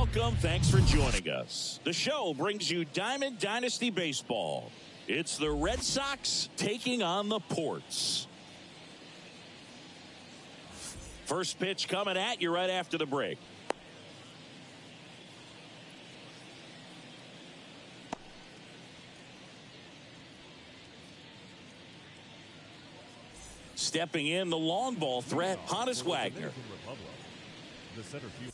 welcome. Thanks for joining us. The show brings you Diamond Dynasty Baseball. It's the Red Sox taking on the Ports. First pitch coming at you right after the break. Stepping in, the long ball threat, Honus Wagner. The center field.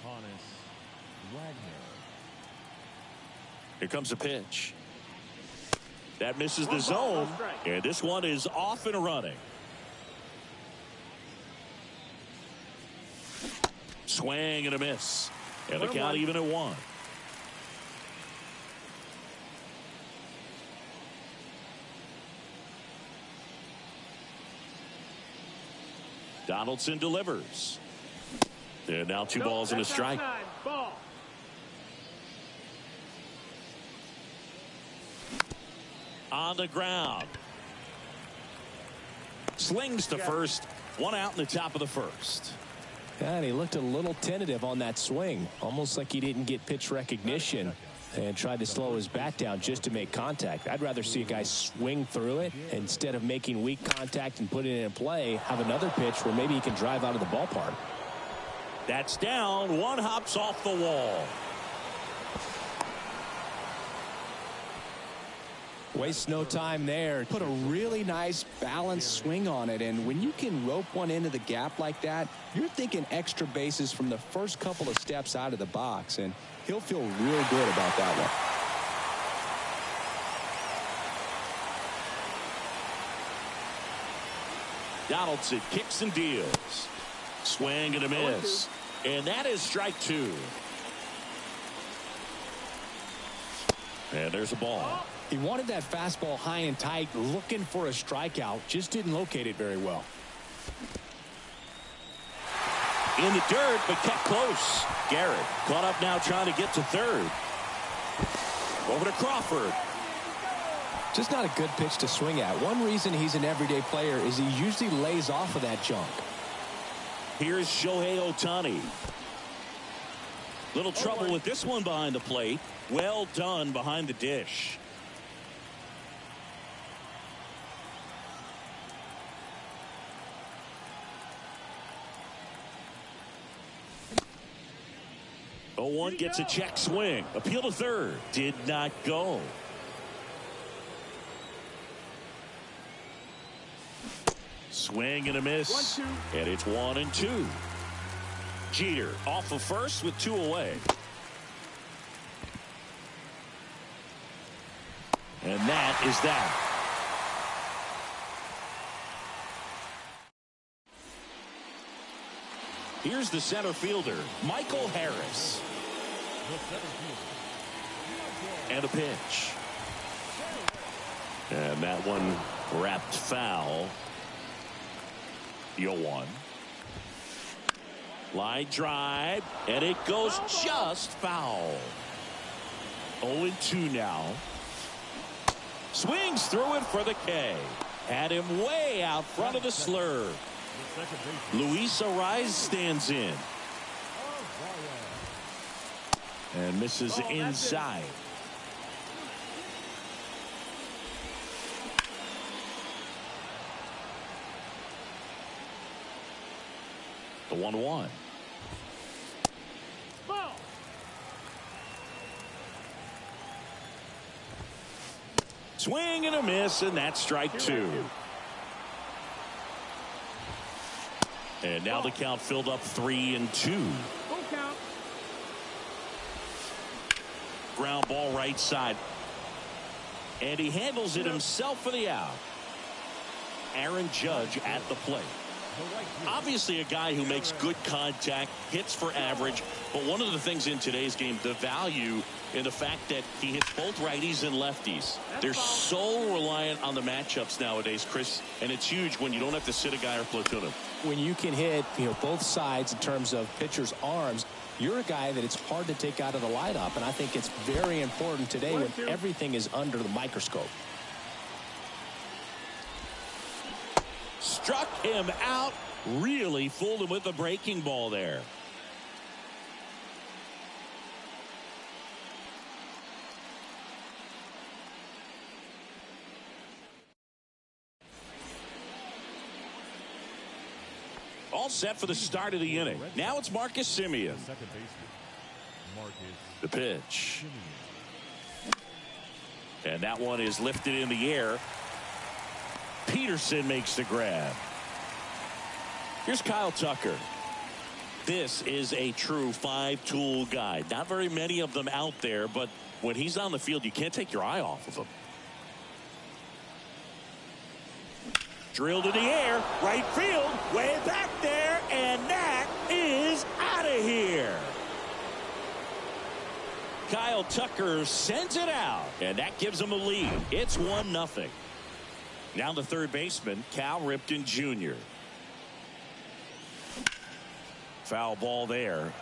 Honus Wagner. Here comes a pitch. That misses the zone, and this one is off and running. Swing and a miss, and the count even at 1. Donaldson delivers. And now 2 balls and a strike. Ball. On the ground. Slings to first. 1 out in the top of the first. And he looked a little tentative on that swing. Almost like he didn't get pitch recognition and tried to slow his bat down just to make contact. I'd rather see a guy swing through it instead of making weak contact and putting it in play. Have another pitch where maybe he can drive out of the ballpark. That's down. 1 hops off the wall. Wastes no time there. Put a really nice balanced swing on it, and when you can rope one into the gap like that, you're thinking extra bases from the first couple of steps out of the box, and he'll feel real good about that one. Donaldson kicks and deals. Swing and a miss. And that is strike 2. And there's a ball. He wanted that fastball high and tight, looking for a strikeout. Just didn't locate it very well. In the dirt, but kept close. Garrett caught up now trying to get to third. Over to Crawford. Just not a good pitch to swing at. One reason he's an everyday player is he usually lays off of that junk. Here's Shohei Ohtani. Little trouble with this one behind the plate. Well done behind the dish. Oh, 1 gets a check swing. Appeal to third. Did not go. Swing and a miss. 1-2. And it's 1-2. Jeter off of first with 2 away. And that is that. Here's the center fielder, Michael Harris. And a pitch. And that one wrapped foul. 0-1. Line drive, and it goes just foul. 0-2 now. Swings through it for the K. Had him way out front of the slur. Luis Ariz stands in. And misses inside. The 1-1. Swing and a miss, and that's strike 2. And now the count filled up 3-2. Ground ball right side. And he handles it himself for the out. Aaron Judge at the plate. Obviously a guy who makes good contact, hits for average, but one of the things in today's game, the value in the fact that he hits both righties and lefties. They're so reliant on the matchups nowadays, Chris, and it's huge when you don't have to sit a guy or platoon him. When you can hit, both sides in terms of pitchers' arms, you're a guy that it's hard to take out of the lineup, and I think it's very important today when everything is under the microscope. Struck him out. Really fooled him with the breaking ball there. All set for the start of the inning. Now it's Marcus Semien. The pitch. And that one is lifted in the air. Peterson makes the grab. Here's Kyle Tucker. This is a true five-tool guy. Not very many of them out there, but when he's on the field, you can't take your eye off of him. Drilled in the air, right field, way back there, and that is out of here. Kyle Tucker sends it out, and that gives him a lead. It's 1-0. Now the third baseman, Cal Ripken Jr. Foul ball there.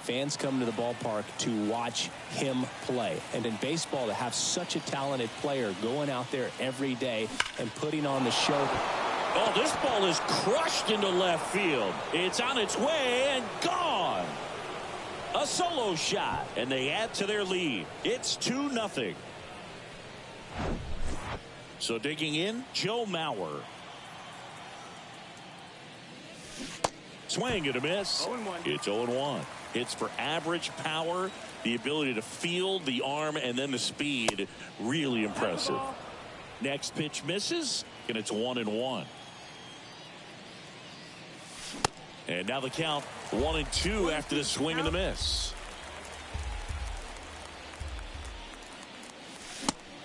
Fans come to the ballpark to watch him play. And in baseball, to have such a talented player going out there every day and putting on the show. Oh, this ball is crushed into left field. It's on its way and gone. A solo shot, and they add to their lead. It's 2-0. So digging in, Joe Mauer. Swing and a miss. 0-1. It's 0-1. It's for average power, the ability to field the arm, and then the speed. Really impressive. Next pitch misses, and it's 1-1. And now the count 1-2 after the swing and the miss.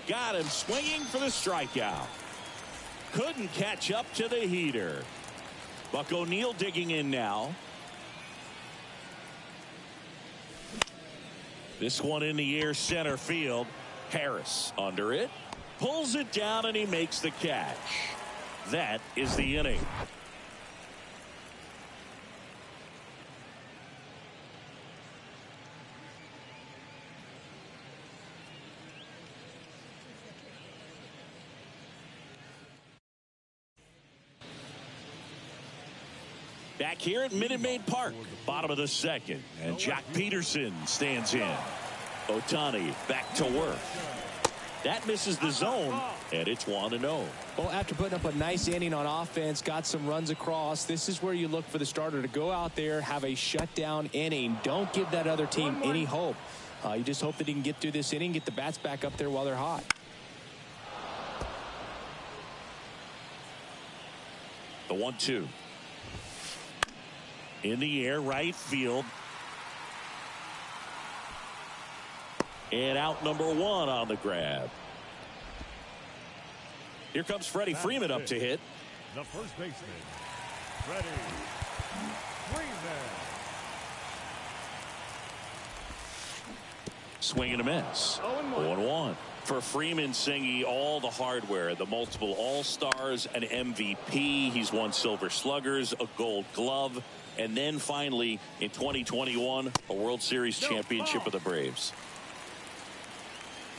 Got him swinging for the strikeout. Couldn't catch up to the heater. Buck O'Neil digging in now. This one in the air, center field. Harris under it. Pulls it down, and he makes the catch. That is the inning. Back here at Minute Maid Park, bottom of the second, and Jack Peterson stands in. Ohtani back to work. That misses the zone, and it's 1-0. Well, after putting up a nice inning on offense, got some runs across, this is where you look for the starter to go out there, have a shutdown inning. Don't give that other team any hope. You just hope that he can get through this inning, get the bats back up there while they're hot. The 1-2. In the air, right field. And out number 1 on the grab. Here comes Freddie Freeman up to hit. The first baseman, Freddie Freeman. Swing and a miss. 0-1. For Freeman Singy, all the hardware, the multiple All-Stars, an MVP. He's won Silver Sluggers, a Gold Glove, and then finally in 2021, a World Series championship of the Braves.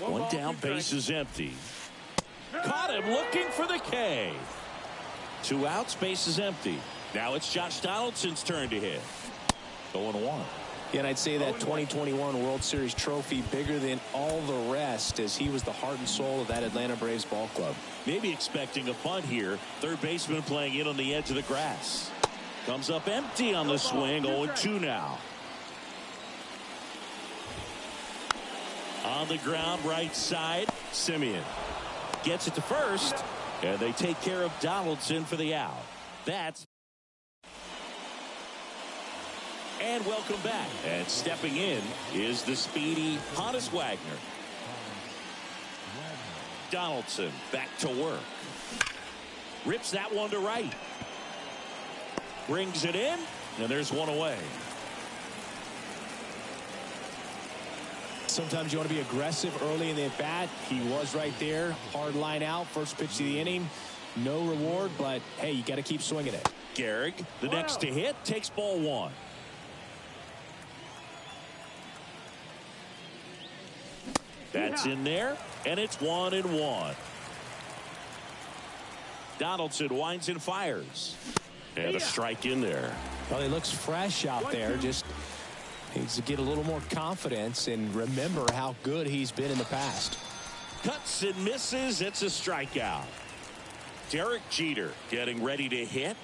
One down, base is empty. Caught him looking for the K. 2 outs, base is empty. Now it's Josh Donaldson's turn to hit. 0-1. Yeah, and I'd say that 2021 World Series trophy bigger than all the rest, as he was the heart and soul of that Atlanta Braves ball club. Maybe expecting a bunt here. Third baseman playing in on the edge of the grass. Comes up empty on the swing. 0-2 now. On the ground, right side, Simeon gets it to first, and they take care of Donaldson for the out. That's. And welcome back. And stepping in is the speedy Honus Wagner. Donaldson back to work. Rips that one to right. Brings it in, and there's one away. Sometimes you want to be aggressive early in the at-bat. He was right there. Hard line out. First pitch of the inning. No reward, but, hey, you got to keep swinging it. Gehrig, the next to hit, takes ball 1. That's in there, and it's 1-1. Donaldson winds and fires. And a strike in there. Well, he looks fresh out there. Just needs to get a little more confidence and remember how good he's been in the past. Cuts and misses. It's a strikeout. Derek Jeter getting ready to hit.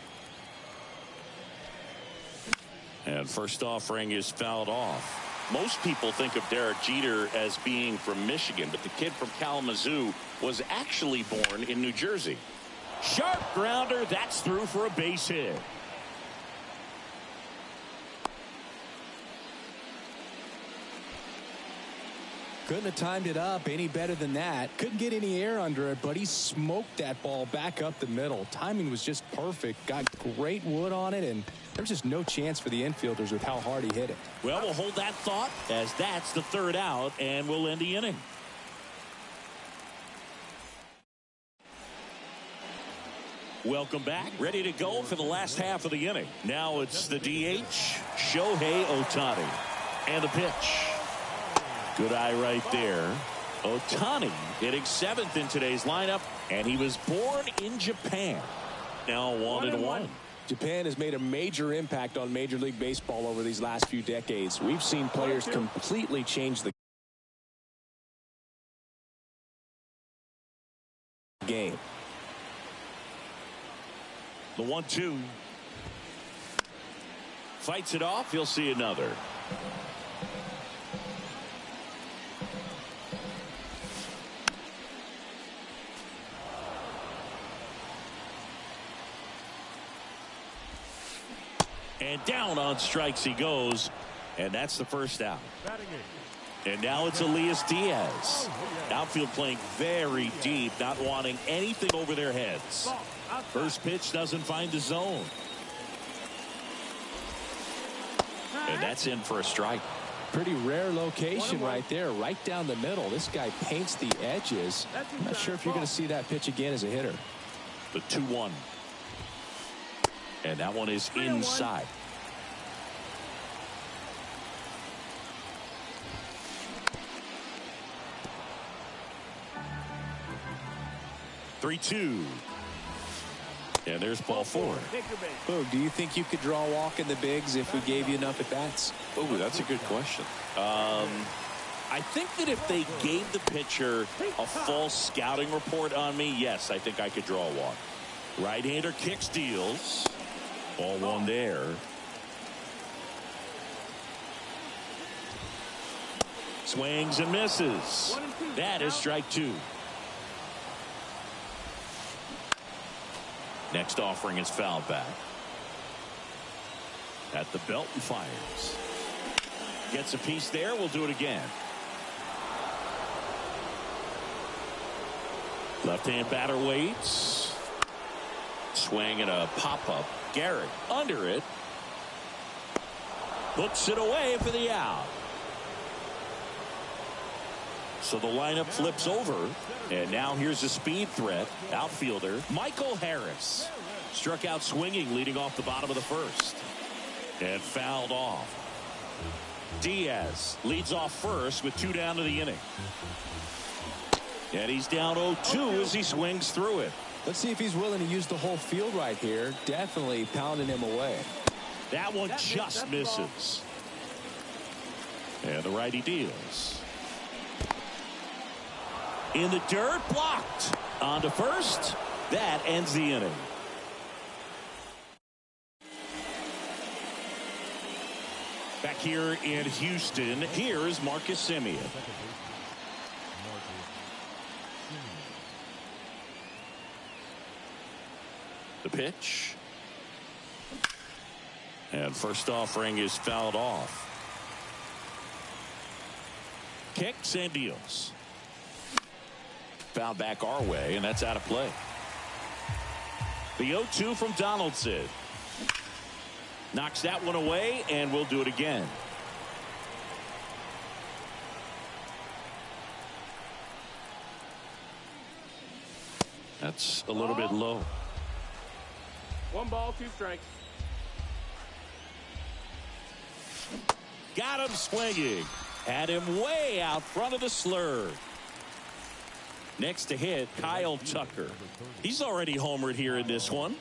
And first offering is fouled off. Most people think of Derek Jeter as being from Michigan, but the kid from Kalamazoo was actually born in New Jersey. Sharp grounder. That's through for a base hit. Couldn't have timed it up any better than that. Couldn't get any air under it, but he smoked that ball back up the middle. Timing was just perfect. Got great wood on it, and there was just no chance for the infielders with how hard he hit it. Well, we'll hold that thought as that's the third out, and we'll end the inning. Welcome back. Ready to go for the last half of the inning. Now it's the DH, Shohei Ohtani. And the pitch. Good eye right there. Ohtani hitting 7th in today's lineup, and he was born in Japan. Now 1-1. Japan has made a major impact on Major League Baseball over these last few decades. We've seen players completely change the game. The 1-2. Fights it off. He'll see another. And down on strikes he goes. And that's the first out. And now it's Elias Diaz. Outfield playing very deep, not wanting anything over their heads. First pitch doesn't find the zone. And that's in for a strike. Pretty rare location right there, right down the middle. This guy paints the edges. I'm not sure if you're going to see that pitch again as a hitter. The 2-1. And that one is inside. Three-2. And there's ball 4. Boog, do you think you could draw a walk in the bigs if we gave you enough at bats? Oh, that's a good question. I think that if they gave the pitcher a false scouting report on me, yes, I think I could draw a walk. Right-hander kicks, deals. Ball 1 there. Swings and misses. That is strike 2. Next offering is fouled back. At the belt and fires. Gets a piece there. We'll do it again. Left-hand batter waits. Swing and a pop-up. Gehrig under it. Hooks it away for the out. So the lineup flips over. And now here's a speed threat. Outfielder Michael Harris. Struck out swinging leading off the bottom of the first. And fouled off. Diaz leads off first with 2 down to the inning. And he's down 0-2 as he swings through it. Let's see if he's willing to use the whole field right here. Definitely pounding him away. That one just misses. And the righty deals. In the dirt, blocked. On to first. That ends the inning. Back here in Houston, here is Marcus Semien. The pitch. And first offering is fouled off. Kicks and deals. Foul back our way, and that's out of play. The 0-2 from Donaldson. Knocks that one away, and we'll do it again. That's a little bit low. 1 ball, 2 strikes. Got him swinging. Had him way out front of the slur. Next to hit, Kyle Tucker. He's already homered here in this one.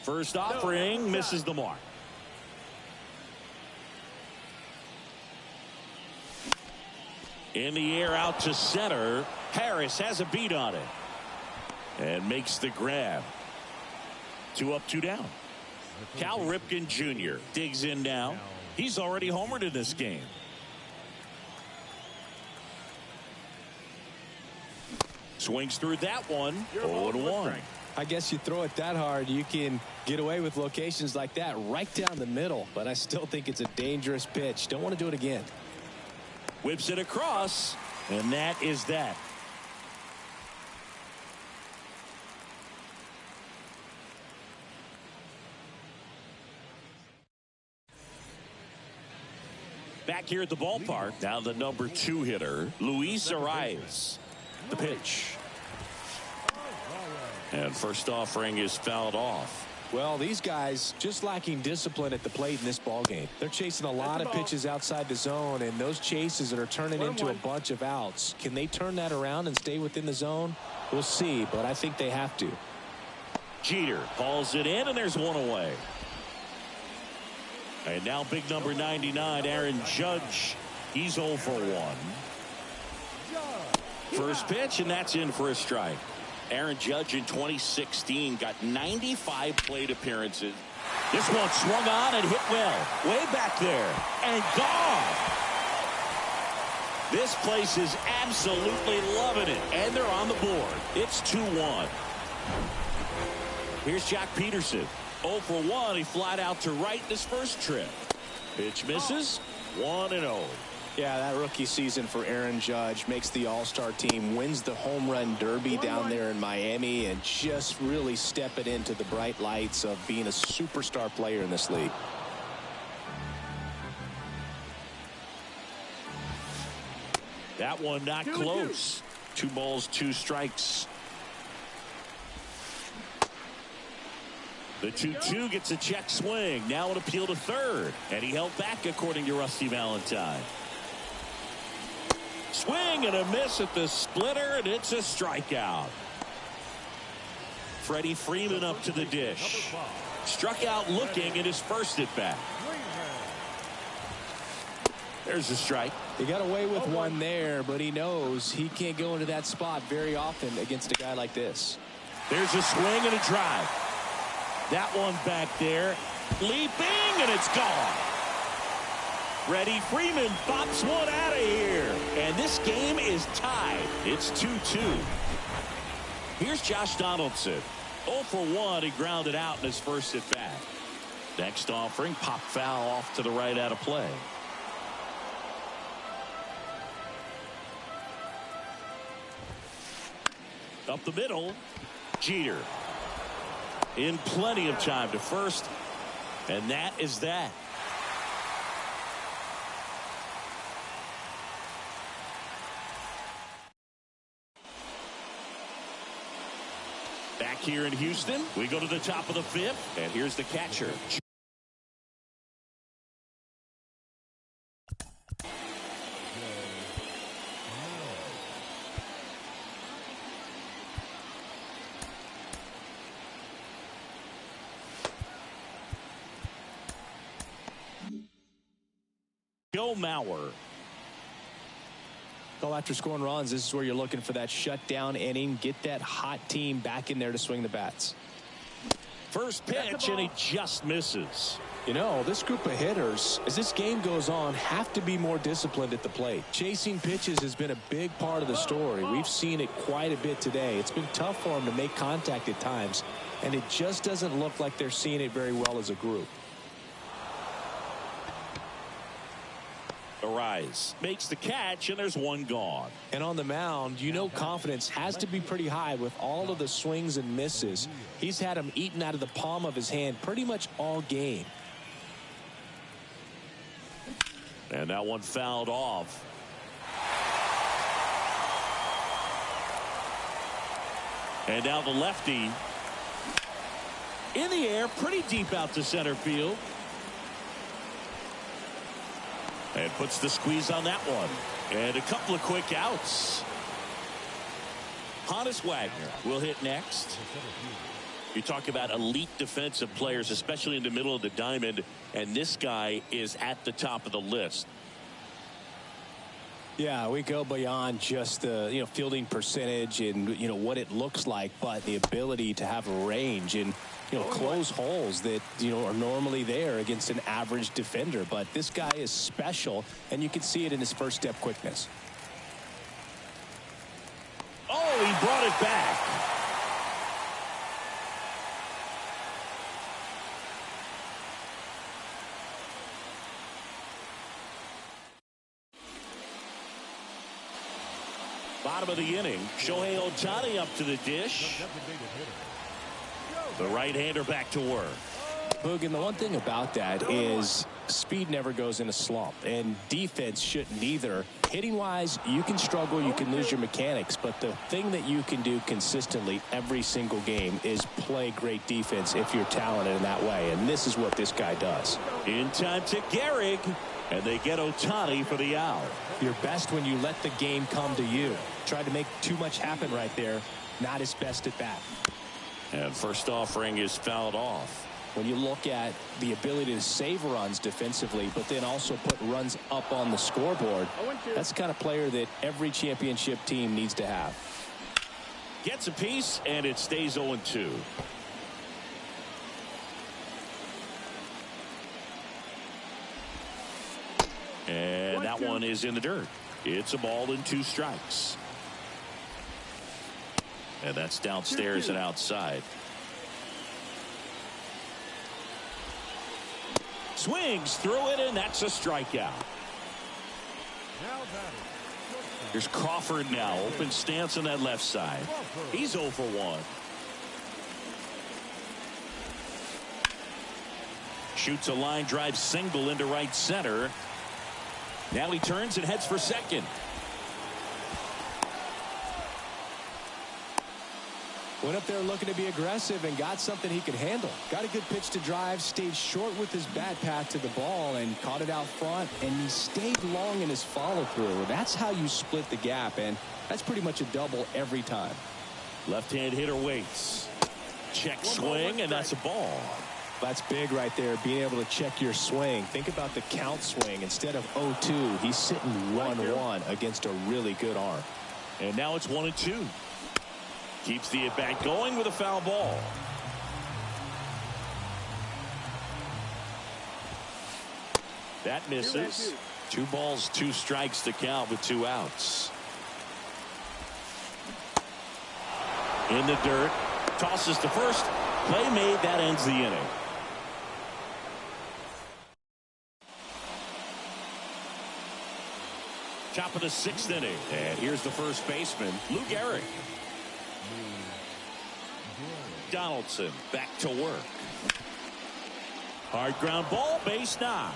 First offering misses the mark. In the air out to center. Harris has a beat on it. And makes the grab. 2 up, 2 down. Cal Ripken Jr. digs in now. He's already homered in this game. Swings through that one. 0-1. I guess you throw it that hard, you can get away with locations like that right down the middle. But I still think it's a dangerous pitch. Don't want to do it again. Whips it across, and that is that. Back here at the ballpark, now the number 2 hitter, Luis Arias. The pitch. And first offering is fouled off. Well, these guys just lacking discipline at the plate in this ball game. They're chasing a lot of pitches outside the zone, and those chases that are turning into a bunch of outs. Can they turn that around and stay within the zone? We'll see, but I think they have to. Jeter hauls it in, and there's one away. And now big number 99, Aaron Judge. He's 0 for 1. First pitch, and that's in for a strike. Aaron Judge in 2016 got 95 plate appearances. This one swung on and hit well. Way back there. And gone. This place is absolutely loving it. And they're on the board. It's 2-1. Here's Jack Peterson. 0 for 1. He flied out to right in his first trip. Pitch misses. 1-0. Yeah, that rookie season for Aaron Judge makes the All-Star team, wins the home run derby down there in Miami, and just really step it into the bright lights of being a superstar player in this league. That one not close. 2 balls, 2 strikes. The 2-2 gets a check swing. Now an appeal to third. And he held back, according to Rusty Valentine. Swing and a miss at the splitter, and it's a strikeout. Freddie Freeman up to the dish. Struck out looking in his first at bat. There's a strike. He got away with one there, but he knows he can't go into that spot very often against a guy like this. There's a swing and a drive. That one back there. Leaping, and it's gone. Freddie Freeman bops one out of here. And this game is tied. It's 2-2. Here's Josh Donaldson. 0 for 1. He grounded out in his first at bat. Next offering, pop foul off to the right out of play. Up the middle, Jeter. In plenty of time to first. And that is that. Back here in Houston, we go to the top of the fifth, and here's the catcher. Joe Mauer. So after scoring runs, this is where you're looking for that shutdown inning. Get that hot team back in there to swing the bats. First pitch, and he just misses. You know, this group of hitters, as this game goes on, have to be more disciplined at the plate. Chasing pitches has been a big part of the story. We've seen it quite a bit today. It's been tough for them to make contact at times, and it just doesn't look like they're seeing it very well as a group. Arise makes the catch, and there's one gone. And on the mound, you know, confidence has to be pretty high with all of the swings and misses. He's had them eaten out of the palm of his hand pretty much all game. And that one fouled off. And now the lefty in the air, pretty deep out to center field. And puts the squeeze on that one. And a couple of quick outs. Honus Wagner will hit next. You talk about elite defensive players, especially in the middle of the diamond, and this guy is at the top of the list. Yeah, we go beyond just the fielding percentage and what it looks like, but the ability to have range and close holes that are normally there against an average defender. But this guy is special, and you can see it in his first step quickness. Oh, he brought it back. Bottom of the inning, Shohei Ohtani up to the dish. The right-hander back to work. Boog, and the one thing about that is speed never goes in a slump, and defense shouldn't either. Hitting-wise, you can struggle, you can lose your mechanics, but the thing that you can do consistently every single game is play great defense if you're talented in that way, and this is what this guy does. In time to Gehrig, and they get Ohtani for the out. You're best when you let the game come to you. Tried to make too much happen right there. Not his best at bat. And first offering is fouled off. When you look at the ability to save runs defensively, but then also put runs up on the scoreboard, that's the kind of player that every championship team needs to have. Gets a piece, and it stays 0-2. And that one is in the dirt. It's a ball and 2 strikes. And that's downstairs and outside. Swings through it, and that's a strikeout. Here's Crawford now. Open stance on that left side. He's 0 for 1. Shoots a line drive single into right center. Now he turns and heads for second. Went up there looking to be aggressive and got something he could handle. Got a good pitch to drive, stayed short with his bat path to the ball and caught it out front, and he stayed long in his follow through. That's how you split the gap, and that's pretty much a double every time. Left-hand hitter waits. Check swing, and that's a ball. That's big right there, being able to check your swing. Think about the count swing. Instead of 0-2, he's sitting 1-1 against a really good arm. And now it's 1-2. Keeps the at-bat going with a foul ball. That misses. 2 balls, 2 strikes to count with 2 outs. In the dirt. Tosses to first. Play made. That ends the inning. Top of the 6th inning. And here's the first baseman, Lou Gehrig. Donaldson back to work. Hard ground ball, base knock.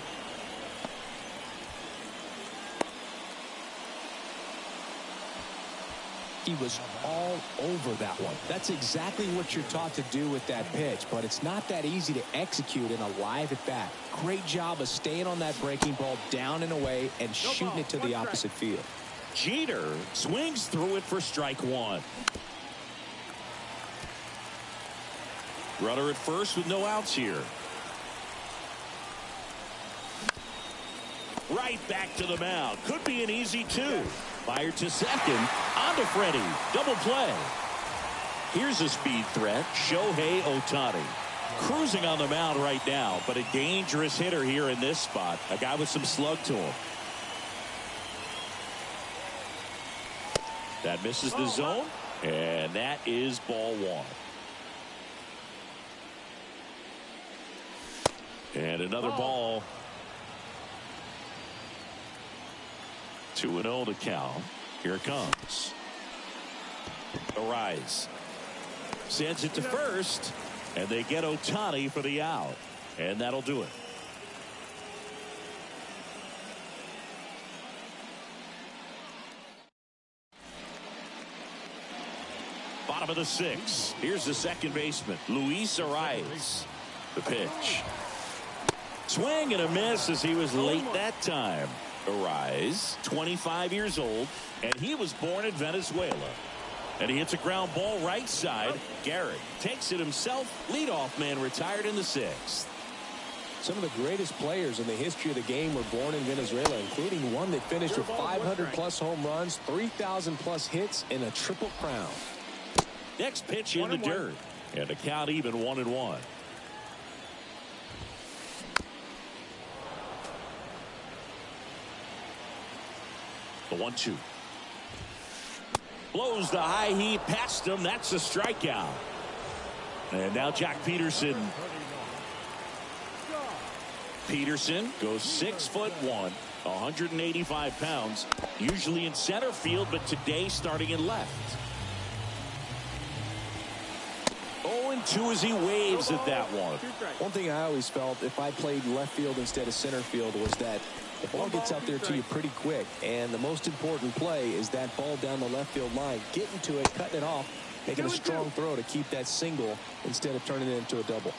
He was all over that one. That's exactly what you're taught to do with that pitch, but it's not that easy to execute in a live at bat. Great job of staying on that breaking ball down and away and shooting it to the opposite field. Jeter swings through it for strike one. Runner at first with no outs here. Right back to the mound. Could be an easy two. Fired to second. On to Freddie. Double play. Here's a speed threat. Shohei Ohtani. Cruising on the mound right now, but a dangerous hitter here in this spot. A guy with some slug to him. That misses the zone, and that is ball one. And another ball. 2-0 to count. Here it comes. Arise. Sends it to first, and they get Ohtani for the out. And that'll do it. Bottom of the sixth. Here's the second baseman, Luis Arias. The pitch. Swing and a miss as he was late that time. Arise, 25 years old, and he was born in Venezuela. And he hits a ground ball right side. Garrett takes it himself. Leadoff man retired in the sixth. Some of the greatest players in the history of the game were born in Venezuela, including one that finished with 500-plus home runs, 3,000-plus hits, and a triple crown. Next pitch in the dirt. And the count even 1-1. The 1-2. Blows the high heat past him. That's a strikeout. And now Jack Peterson. Peterson goes 6'1", 185 pounds. Usually in center field, but today starting in left. 0-2 as he waves at that one. One thing I always felt if I played left field instead of center field was that the ball gets out there to you pretty quick, and the most important play is that ball down the left field line, getting to it, cutting it off, making a strong throw to keep that single instead of turning it into a double.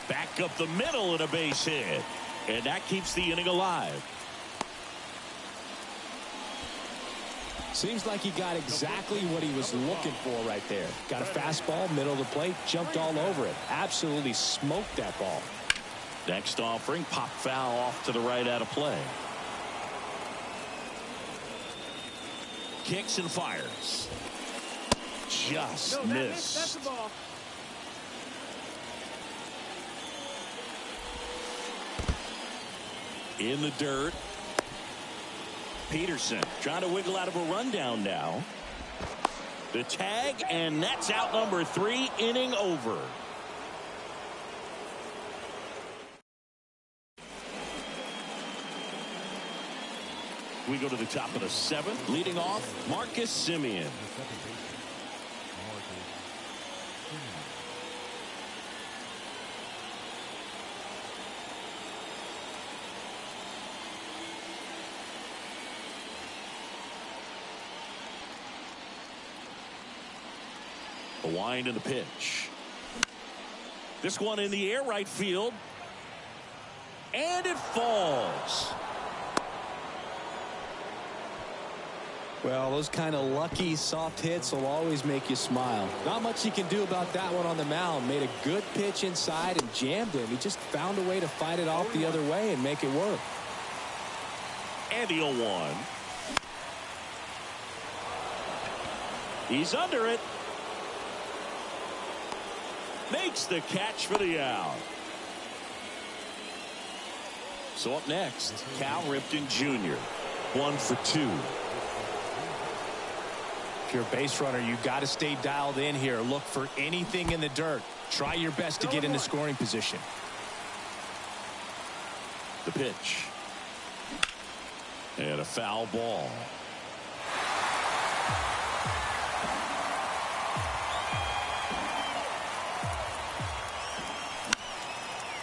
Back up the middle and a base hit, and that keeps the inning alive. Seems like he got exactly what he was looking for right there. Got a fastball, middle of the plate, jumped all over it. Absolutely smoked that ball. Next offering, pop foul off to the right out of play. Kicks and fires. Just missed. That's the ball. In the dirt. Peterson trying to wiggle out of a rundown now. The tag, and that's out number 3, inning over. We go to the top of the 7th. Leading off, Marcus Semien. The wind and the pitch. This one in the air, right field. And it falls. Well, those kind of lucky soft hits will always make you smile. Not much he can do about that one on the mound. Made a good pitch inside and jammed him. He just found a way to fight it off the other way and make it work. And the 0-1. He's under it. Makes the catch for the out. So up next, Cal Ripken Jr. 1 for 2. If you're a base runner, you've got to stay dialed in here. Look for anything in the dirt. Try your best to get into scoring position. The pitch. And a foul ball.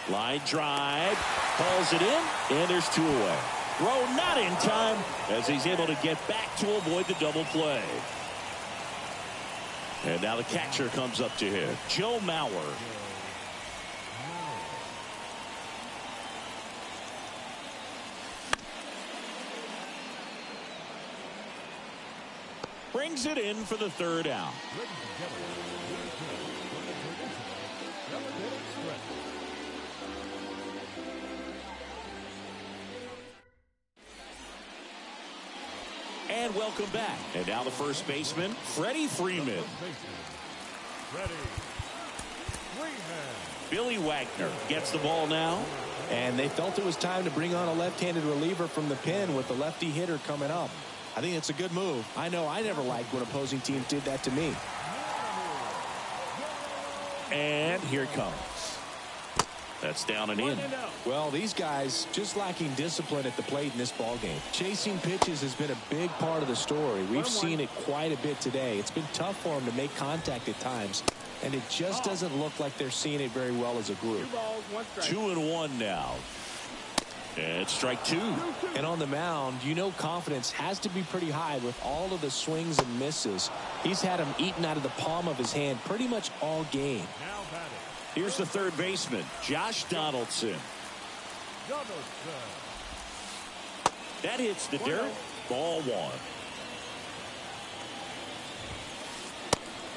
Line drive. Calls it in. And there's 2 away. Throw not in time as he's able to get back to avoid the double play. And now the catcher comes up to hit. Joe Mauer. Brings it in for the 3rd out. And welcome back. And now the first baseman, Freddie Freeman. Billy Wagner gets the ball now. And they felt it was time to bring on a left-handed reliever from the pen with the lefty hitter coming up. I think it's a good move. I know I never liked when opposing teams did that to me. And here it comes. That's down and in. Well, these guys just lacking discipline at the plate in this ballgame. Chasing pitches has been a big part of the story. We've seen it quite a bit today. It's been tough for them to make contact at times, and it just doesn't look like they're seeing it very well as a group. 2-1 now. And strike 2. And on the mound, you know confidence has to be pretty high with all of the swings and misses. He's had them eaten out of the palm of his hand pretty much all game. Here's the 3rd baseman, Josh Donaldson. That hits the dirt. Ball 1.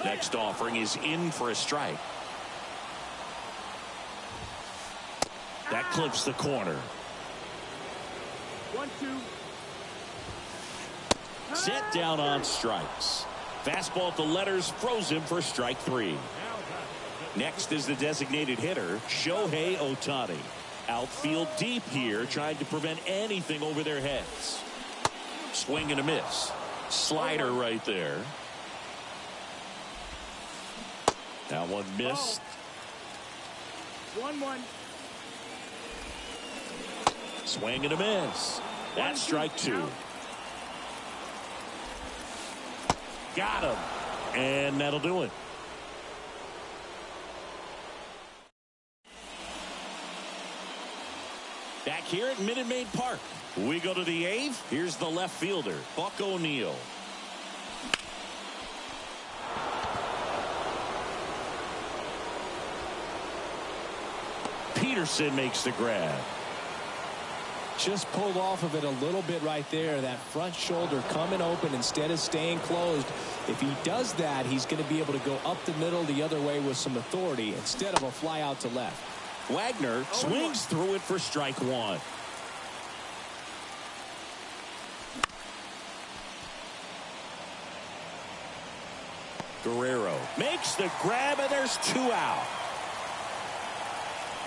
Next offering is in for a strike. That clips the corner. 1-2. Set down on strikes. Fastball at the letters froze him for strike 3. Next is the designated hitter, Shohei Ohtani. Outfield deep here, trying to prevent anything over their heads. Swing and a miss. Slider right there. That one missed. 1-1. Swing and a miss. That's strike 2. Got him. And that'll do it. Back here at Minute Maid Park, we go to the 8th. Here's the left fielder, Buck O'Neil. Peterson makes the grab. Just pulled off of it a little bit right there. That front shoulder coming open instead of staying closed. If he does that, he's going to be able to go up the middle the other way with some authority instead of a fly out to left. Wagner swings through it for strike 1. Guerrero makes the grab, and there's 2 out.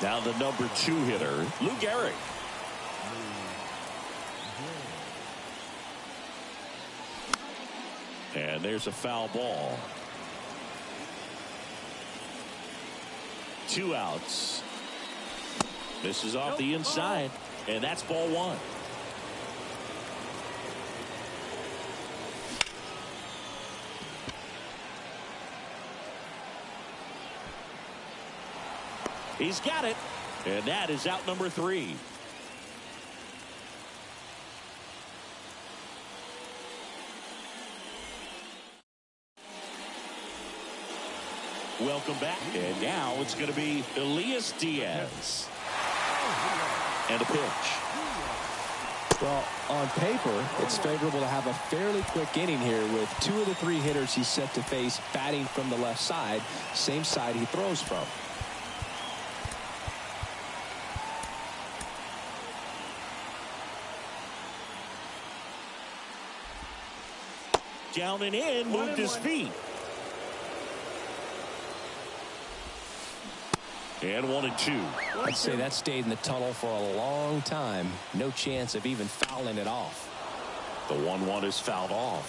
Now the number 2 hitter, Lou Gehrig. And there's a foul ball. 2 outs. This is off the inside, and that's ball 1. He's got it, and that is out number 3. Welcome back, and now it's going to be Elias Diaz. And a pitch. Well, on paper, it's favorable to have a fairly quick inning here with 2 of the 3 hitters he's set to face batting from the left side, same side he throws from. Down and in, moved his feet. And 1-2. I'd say that stayed in the tunnel for a long time. No chance of even fouling it off. The 1-1 is fouled off.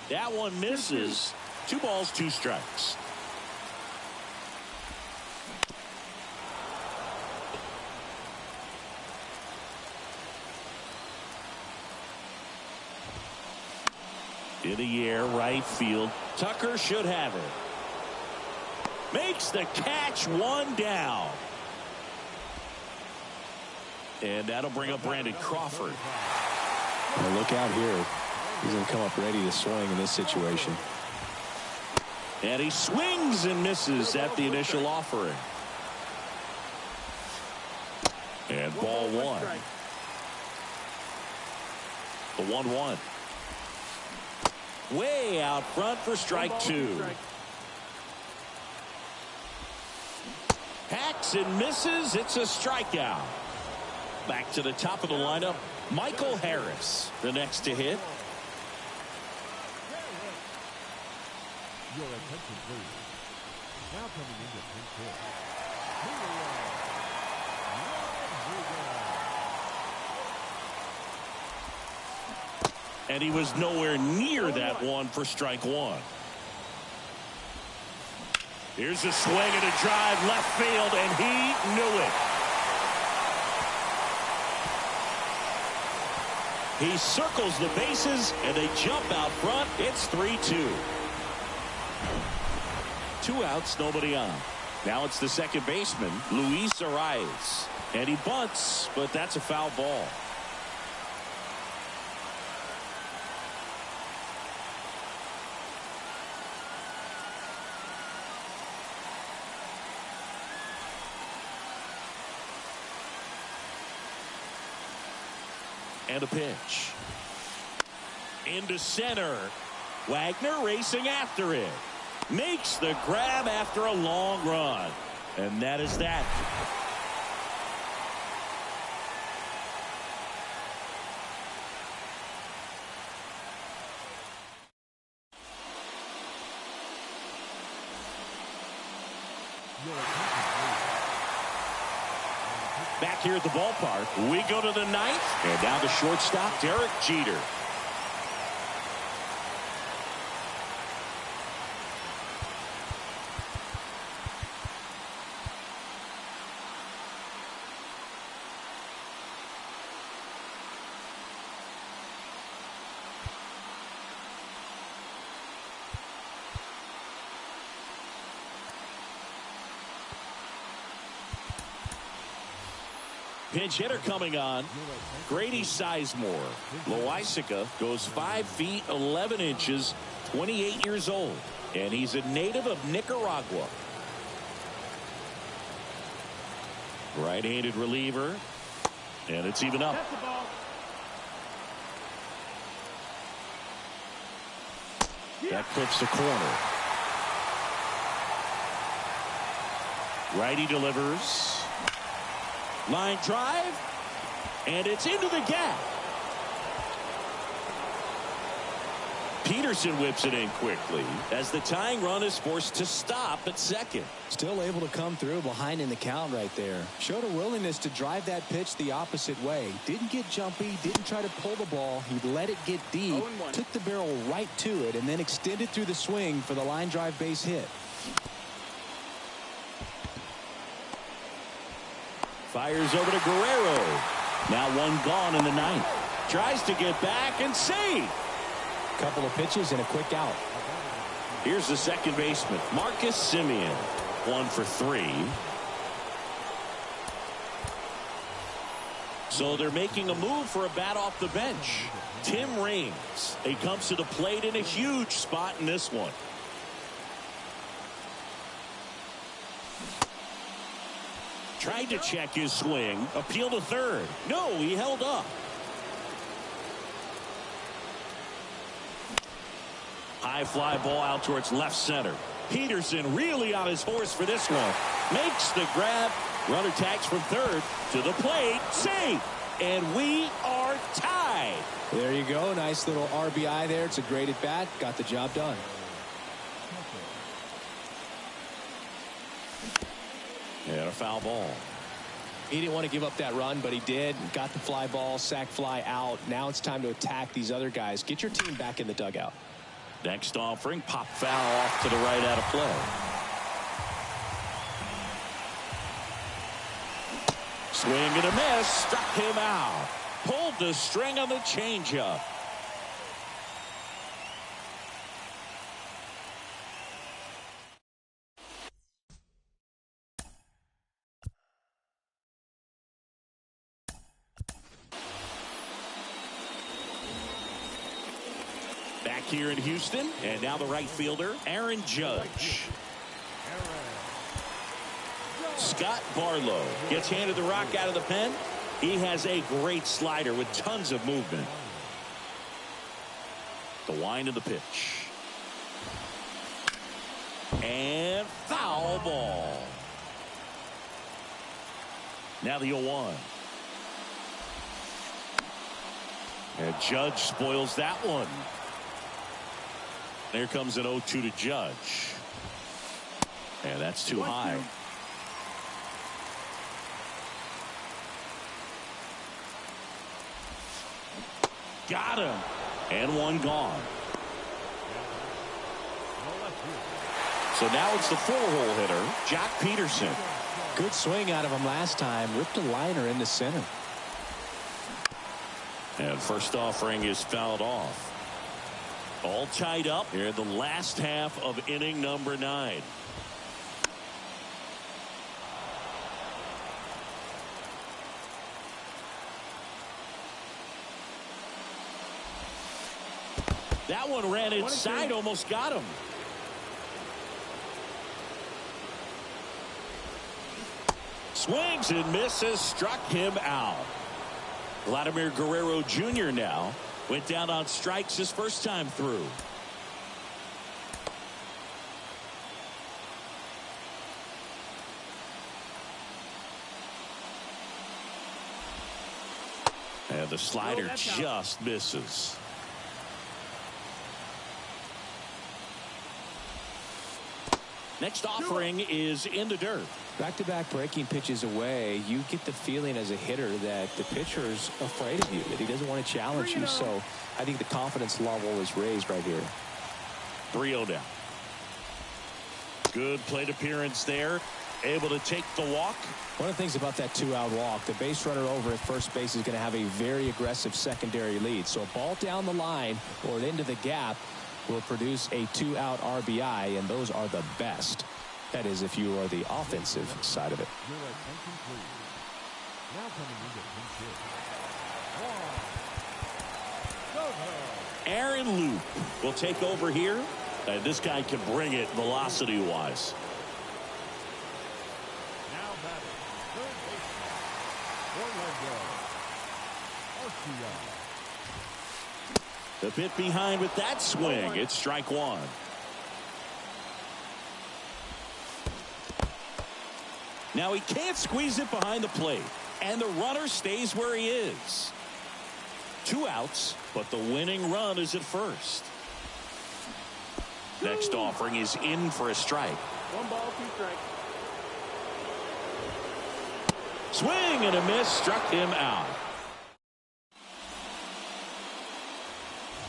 That one misses. 2 balls, 2 strikes. In the air, right field. Tucker should have it. Makes the catch, one down. And that'll bring up Brandon Crawford. Well, look out here. He's going to come up ready to swing in this situation. And he swings and misses at the initial offering. And ball one. The 1-1. Way out front for strike two. Hacks and misses. It's a strikeout. Back to the top of the lineup, Michael Harris, the next to hit. Your attention, please. Now coming into pitch hit. And he was nowhere near that one for strike one. Here's a swing and a drive left field, and he knew it. He circles the bases, and they jump out front. It's 3-2. 2 outs, nobody on. Now it's the second baseman, Luis Arraez. And he bunts, but that's a foul ball. And a pitch. Into center. Wagner racing after it. Makes the grab after a long run. And that is that. Back here at the ballpark, we go to the ninth, and down to shortstop, Derek Jeter. Pinch hitter coming on, Grady Sizemore. Loisaca goes 5 feet 11 inches, 28 years old, and he's a native of Nicaragua. Right-handed reliever, and it's even up. That clips the corner. Righty delivers. Line drive, and it's into the gap. Peterson whips it in quickly as the tying run is forced to stop at second. Still able to come through behind in the count right there. Showed a willingness to drive that pitch the opposite way. Didn't get jumpy, didn't try to pull the ball. He let it get deep, took the barrel right to it, and then extended through the swing for the line drive base hit. Fires over to Guerrero. Now one gone in the ninth. Tries to get back and save. Couple of pitches and a quick out. Here's the second baseman, Marcus Semien. 1 for 3. So they're making a move for a bat off the bench. Tim Raines. He comes to the plate in a huge spot in this one. Tried to check his swing. Appeal to third. No, he held up. High fly ball out towards left center. Peterson really on his horse for this one. Makes the grab. Runner tags from third to the plate. Safe. And we are tied. There you go. Nice little RBI there. It's a great at bat. Got the job done. And a foul ball. He didn't want to give up that run, but he did. Got the fly ball, sac fly out. Now it's time to attack these other guys. Get your team back in the dugout. Next offering, pop foul off to the right out of play. Swing and a miss. Struck him out. Pulled the string on the changeup. Back here in Houston, and now the right fielder, Aaron Judge. Scott Barlow gets handed the rock out of the pen. He has a great slider with tons of movement. The wind of the pitch. And foul ball. Now the 0-1. And Judge spoils that one. There comes an 0-2 to Judge. And that's too high. Got him. And one gone. So now it's the 4-hole hitter, Jock Peterson. Good swing out of him last time. Ripped a liner into center. And first offering is fouled off. All tied up here in the last half of inning number 9. That one ran inside, almost got him. Swings and misses, struck him out. Vladimir Guerrero Jr. now went down on strikes his first time through. And the slider just misses. Next offering is in the dirt. Back-to-back breaking pitches away, you get the feeling as a hitter that the pitcher's afraid of you, that he doesn't want to challenge you. So I think the confidence level is raised right here. 3-0 down. Good plate appearance there. Able to take the walk. One of the things about that 2-out walk, the base runner over at first base is going to have a very aggressive secondary lead. So a ball down the line or into the gap will produce a 2-out RBI, and those are the best. That is, if you are the offensive side of it. Your attention, please. Now coming into pinch hit. Aaron Loop will take over here. And this guy can bring it velocity-wise. Now batting, third baseman, Orlando Arcia. A bit behind with that swing. It's strike one. Now he can't squeeze it behind the plate, and the runner stays where he is. 2 outs, but the winning run is at first. Next offering is in for a strike. 1 ball, 2 strikes. Swing and a miss, struck him out.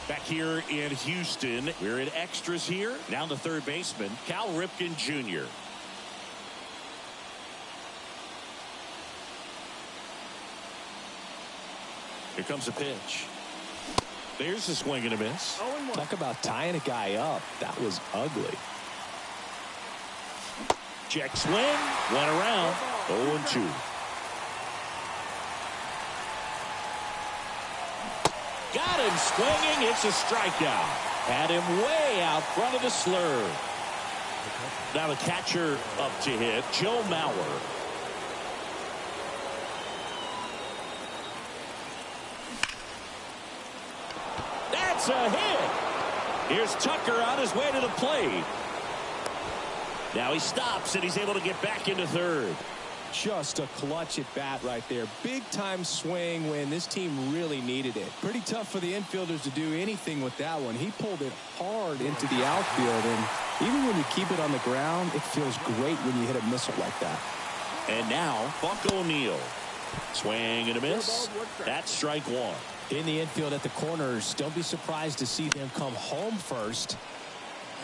Back here in Houston, we're in extras here. Now the third baseman, Cal Ripken Jr. Here comes a pitch. There's a swing and a miss. Talk about tying a guy up. That was ugly. Check swing. Went around. 0-2. Got him swinging. It's a strikeout. Had him way out front of the slur. Now the catcher up to hit, Joe Mauer. That's a hit. Here's Tucker on his way to the plate. Now he stops, and he's able to get back into third. Just a clutch at bat right there. Big time swing when this team really needed it. Pretty tough for the infielders to do anything with that one. He pulled it hard into the outfield, and even when you keep it on the ground, it feels great when you hit a missile like that. And now Buck O'Neil. Swing and a miss. That's strike one. In the infield at the corners, don't be surprised to see them come home first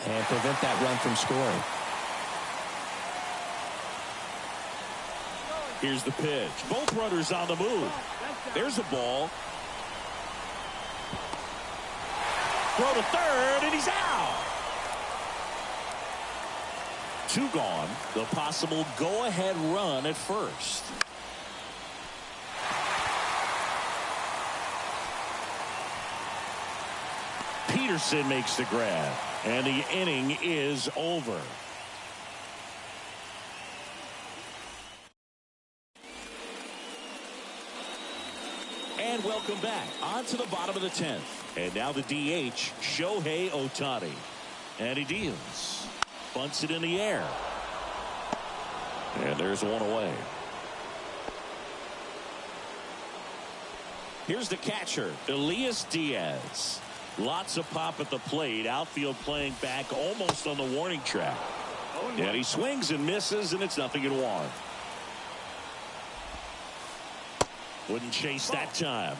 and prevent that run from scoring. Here's the pitch. Both runners on the move. There's a ball. Throw to third, and he's out. 2 gone. The possible go-ahead run at first. Peterson makes the grab, and the inning is over. And welcome back on to the bottom of the 10th. And now the DH, Shohei Ohtani. And he deals. Bunts it in the air. And there's one away. Here's the catcher, Elias Diaz. Lots of pop at the plate. Outfield playing back almost on the warning track. And he swings and misses, and it's 0-1. Wouldn't chase that time.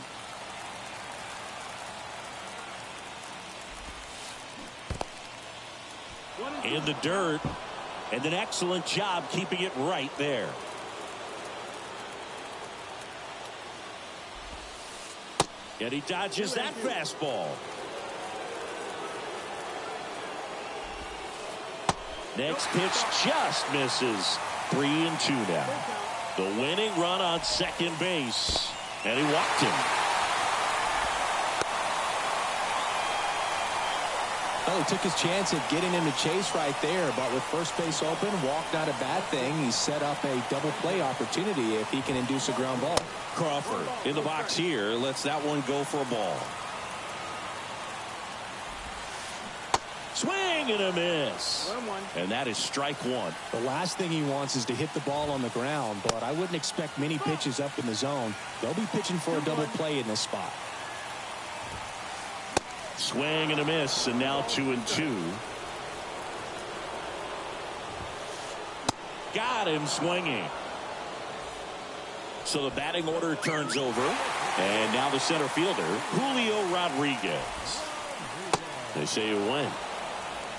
In the dirt, and an excellent job keeping it right there. And he dodges that fastball. Next pitch just misses. 3-2 now. The winning run on second base. And he walked him. Well, he took his chance at getting him to chase right there, but with first base open, walk not a bad thing. He set up a double play opportunity if he can induce a ground ball. Crawford in the box here lets that one go for a ball. Swing and a miss. And that is strike one. The last thing he wants is to hit the ball on the ground, but I wouldn't expect many pitches up in the zone. They'll be pitching for a double play in this spot. Swing and a miss, and now 2-2. Got him swinging. So the batting order turns over, and now the center fielder, Julio Rodriguez. They say you win.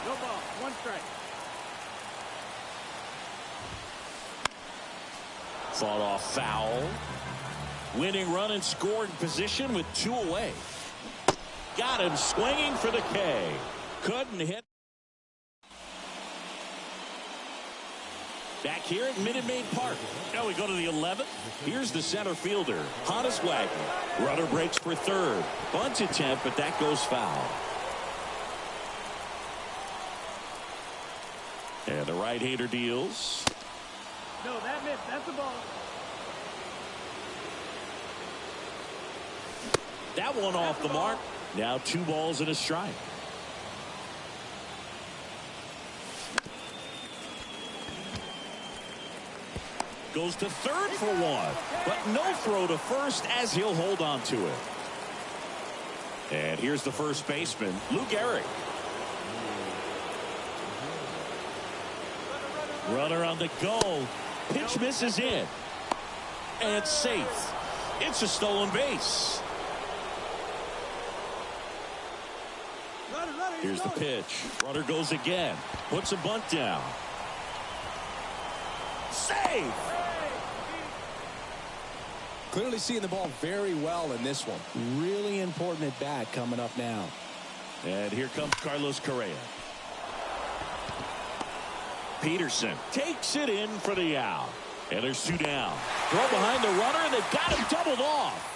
No ball, 1 strike. Fought off foul. Winning run and scored position with 2 away. Got him swinging for the K. Couldn't hit. Back here at Minute Maid Park. Now we go to the 11th. Here's the center fielder, Honus Wagner. Runner breaks for third. Bunt attempt, but that goes foul. And the right-hander deals. No, that missed. That's the ball. That one off the mark. Now 2 balls and a strike. Goes to third for 1, but no throw to first as he'll hold on to it. And here's the first baseman, Lou Gehrig. Runner on the go. Pitch misses in. And safe. It's a stolen base. Here's the pitch. Runner goes again. Puts a bunt down. Save! Clearly seeing the ball very well in this one. Really important at bat coming up now. And here comes Carlos Correa. Peterson takes it in for the out. And there's 2 down. Throw behind the runner, and they've got him doubled off.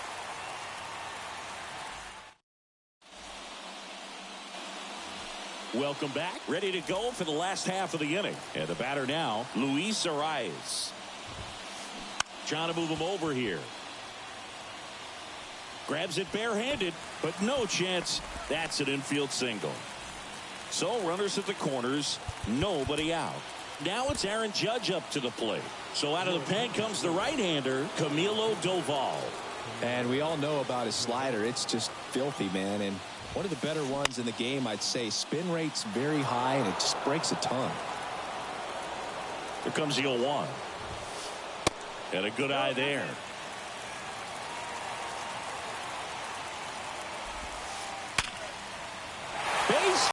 Welcome back. Ready to go for the last half of the inning. And the batter now, Luis Arias. Trying to move him over here. Grabs it barehanded, but no chance. That's an infield single. So runners at the corners, nobody out. Now it's Aaron Judge up to the plate. So out of the pen comes the right-hander, Camilo Doval. And we all know about his slider. It's just filthy, man. And one of the better ones in the game, I'd say. Spin rate's very high, and it just breaks a ton. Here comes the 0-1. And a good eye there.